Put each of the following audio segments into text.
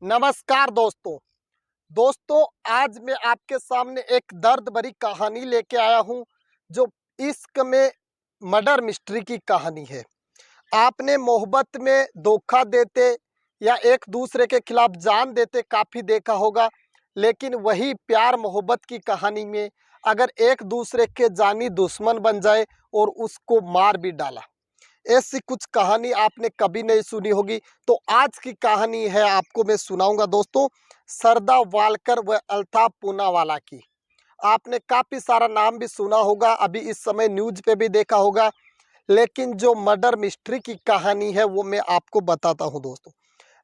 नमस्कार दोस्तों आज मैं आपके सामने एक दर्द भरी कहानी लेके आया हूं जो इश्क में मर्डर मिस्ट्री की कहानी है। आपने मोहब्बत में धोखा देते या एक दूसरे के खिलाफ जान देते काफ़ी देखा होगा, लेकिन वही प्यार मोहब्बत की कहानी में अगर एक दूसरे के जानी दुश्मन बन जाए और उसको मार भी डाला, ऐसी कुछ कहानी आपने कभी नहीं सुनी होगी। तो आज की कहानी है आपको मैं सुनाऊंगा दोस्तों, सरदा वालकर व अल्ताफ पूनावाला की। आपने काफ़ी सारा नाम भी सुना होगा, अभी इस समय न्यूज़ पे भी देखा होगा, लेकिन जो मर्डर मिस्ट्री की कहानी है वो मैं आपको बताता हूं दोस्तों।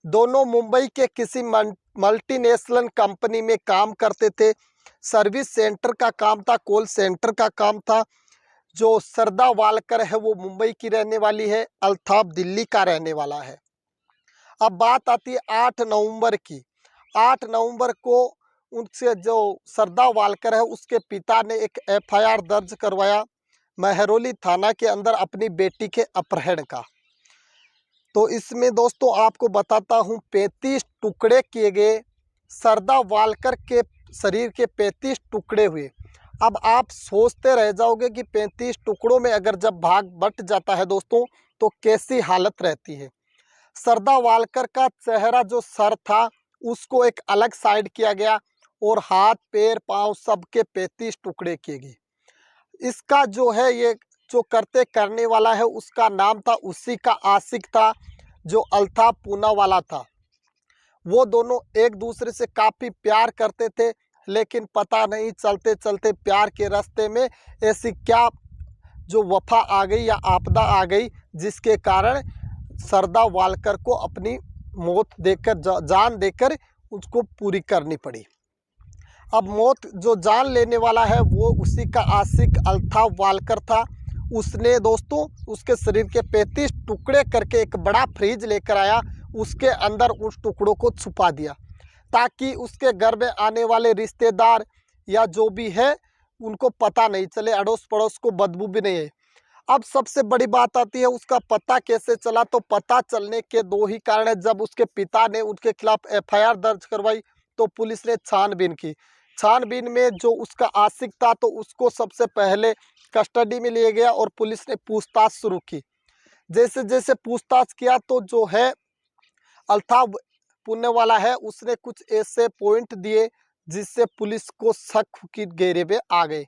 दोनों मुंबई के किसी मल्टीनेशनल कंपनी में काम करते थे। सर्विस सेंटर का काम था, कॉल सेंटर का काम था। जो सरदा वालकर है वो मुंबई की रहने वाली है, अल्ताफ दिल्ली का रहने वाला है। अब बात आती है 8 नवंबर की। 8 नवंबर को उनसे जो सरदा वालकर है उसके पिता ने एक एफआईआर दर्ज करवाया महरौली थाना के अंदर अपनी बेटी के अपहरण का। तो इसमें दोस्तों आपको बताता हूँ 35 टुकड़े किए गए। सरदा वालकर के शरीर के 35 टुकड़े हुए। अब आप सोचते रह जाओगे कि 35 टुकड़ों में अगर जब भाग बट जाता है दोस्तों तो कैसी हालत रहती है। सरदा वालकर का चेहरा जो सर था उसको एक अलग साइड किया गया और हाथ पैर पांव सबके 35 टुकड़े किए गए। इसका जो है ये जो करने वाला है उसका नाम था, उसी का आशिक था जो अल्ताफ पूनावाला था। वो दोनों एक दूसरे से काफ़ी प्यार करते थे, लेकिन पता नहीं चलते चलते प्यार के रास्ते में ऐसी क्या जो वफा आ गई या आपदा आ गई जिसके कारण सरदा वालकर को अपनी मौत देकर जान देकर उसको पूरी करनी पड़ी। अब मौत जो जान लेने वाला है वो उसी का आशिक अल्ताफ वालकर था। उसने दोस्तों उसके शरीर के 35 टुकड़े करके एक बड़ा फ्रिज लेकर आया, उसके अंदर उस टुकड़ों को छुपा दिया ताकि उसके घर में आने वाले रिश्तेदार या जो भी है उनको पता नहीं चले, अड़ोस पड़ोस को बदबू भी नहीं है। अब सबसे बड़ी बात आती है उसका पता कैसे चला। तो पता चलने के दो ही कारण है। जब उसके पिता ने उसके खिलाफ एफआईआर दर्ज करवाई तो पुलिस ने छानबीन की। छानबीन में जो उसका आशिक था तो उसको सबसे पहले कस्टडी में लिया गया और पुलिस ने पूछताछ शुरू की। जैसे जैसे पूछताछ किया तो जो है अल्ताफ पूनावाला है उसने कुछ ऐसे पॉइंट दिए जिससे पुलिस को शक की घेरे में आ गए।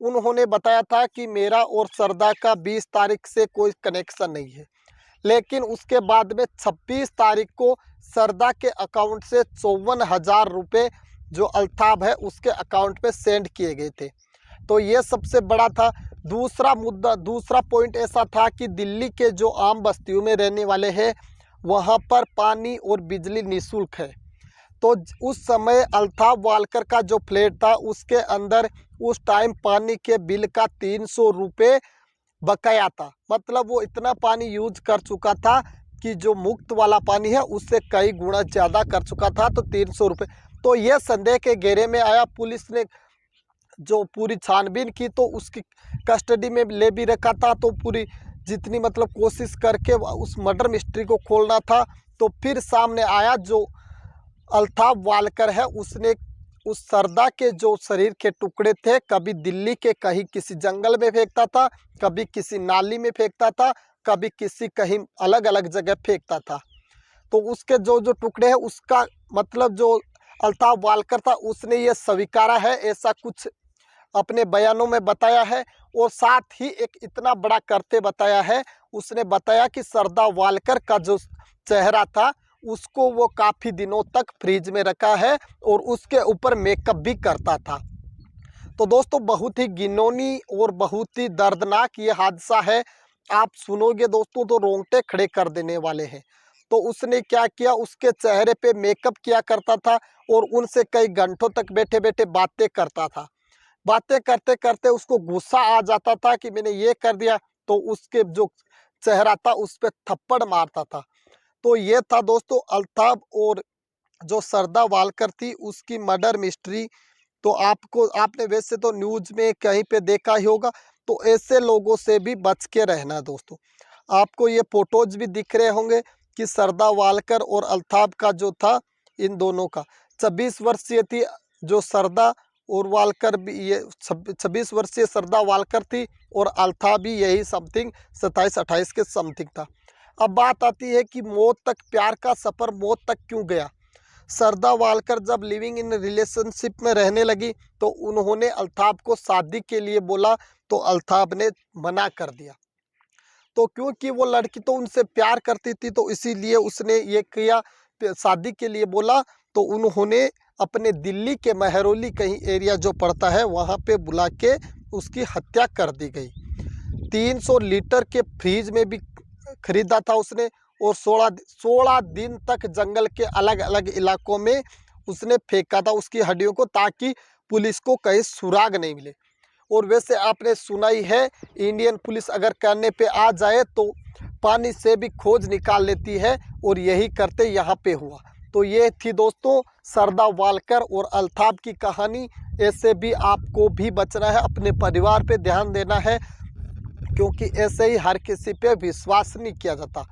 उन्होंने बताया था कि मेरा और सरदा का 20 तारीख से कोई कनेक्शन नहीं है, लेकिन उसके बाद में 26 तारीख को सरदा के अकाउंट से 54,000 रुपये जो अल्ताफ है उसके अकाउंट पे सेंड किए गए थे। तो ये सबसे बड़ा था। दूसरा पॉइंट ऐसा था कि दिल्ली के जो आम बस्तियों में रहने वाले हैं वहाँ पर पानी और बिजली निःशुल्क है। तो उस समय अल्ताफ वालकर का जो फ्लैट था उसके अंदर उस टाइम पानी के बिल का 300 रुपये बकाया था। मतलब वो इतना पानी यूज कर चुका था कि जो मुफ्त वाला पानी है उससे कई गुना ज़्यादा कर चुका था। तो 300 रुपये, तो ये संदेह के घेरे में आया। पुलिस ने जो पूरी छानबीन की तो उसकी कस्टडी में ले भी रखा था। तो पूरी जितनी मतलब कोशिश करके उस मर्डर मिस्ट्री को खोलना था। तो फिर सामने आया जो अल्ताफ वालकर है उसने उस सरदा के जो शरीर के टुकड़े थे कभी दिल्ली के कहीं किसी जंगल में फेंकता था, कभी किसी नाली में फेंकता था, कभी किसी कहीं अलग अलग जगह फेंकता था। तो उसके जो जो टुकड़े हैं उसका मतलब जो अल्ताफ वालकर था उसने ये स्वीकारा है, ऐसा कुछ अपने बयानों में बताया है। और साथ ही एक इतना बड़ा करते बताया है, उसने बताया कि सरदा वालकर का जो चेहरा था उसको वो काफ़ी दिनों तक फ्रिज में रखा है और उसके ऊपर मेकअप भी करता था। तो दोस्तों बहुत ही घिनौनी और बहुत ही दर्दनाक ये हादसा है। आप सुनोगे दोस्तों तो रोंगटे खड़े कर देने वाले हैं। तो उसने क्या किया, उसके चेहरे पे मेकअप किया करता था और उनसे कई घंटों तक बैठे बैठे बातें करता था। बातें करते करते उसको गुस्सा आ जाता था कि मैंने ये कर दिया, तो उसके जो चेहरा था उस पर थप्पड़ मारता था। तो ये था दोस्तों अल्ताफ और जो सरदा वालकर थी उसकी मर्डर मिस्ट्री। तो आपने वैसे तो न्यूज़ में कहीं पे देखा ही होगा। तो ऐसे लोगों से भी बच के रहना दोस्तों। आपको ये फोटोज भी दिख रहे होंगे कि सरदा वालकर और अल्ताफ का जो था इन दोनों का। 26 वर्षीय थी जो सरदा और वालकर भी, ये 26 वर्षीय सरदा वालकर थी और अल्था भी यही समथिंग 27-28 के समथिंग था। अब बात आती है कि मौत तक, प्यार का सफ़र मौत तक क्यों गया। सरदा वालकर जब लिविंग इन रिलेशनशिप में रहने लगी तो उन्होंने अल्ताफ को शादी के लिए बोला तो अल्ताफ ने मना कर दिया। तो क्योंकि वो लड़की तो उनसे प्यार करती थी तो इसीलिए उसने ये किया, शादी के लिए बोला तो उन्होंने अपने दिल्ली के महरौली कहीं एरिया जो पड़ता है वहाँ पे बुला के उसकी हत्या कर दी गई। 300 लीटर के फ्रीज में भी खरीदा था उसने और 16 दिन तक जंगल के अलग अलग इलाकों में उसने फेंका था उसकी हड्डियों को, ताकि पुलिस को कहीं सुराग नहीं मिले। और वैसे आपने सुना ही है, इंडियन पुलिस अगर करने पे आ जाए तो पानी से भी खोज निकाल लेती है, और यही करते यहाँ पे हुआ। तो ये थी दोस्तों सरदा वालकर और अल्ताफ की कहानी। ऐसे भी आपको भी बचना है, अपने परिवार पे ध्यान देना है, क्योंकि ऐसे ही हर किसी पे विश्वास नहीं किया जाता।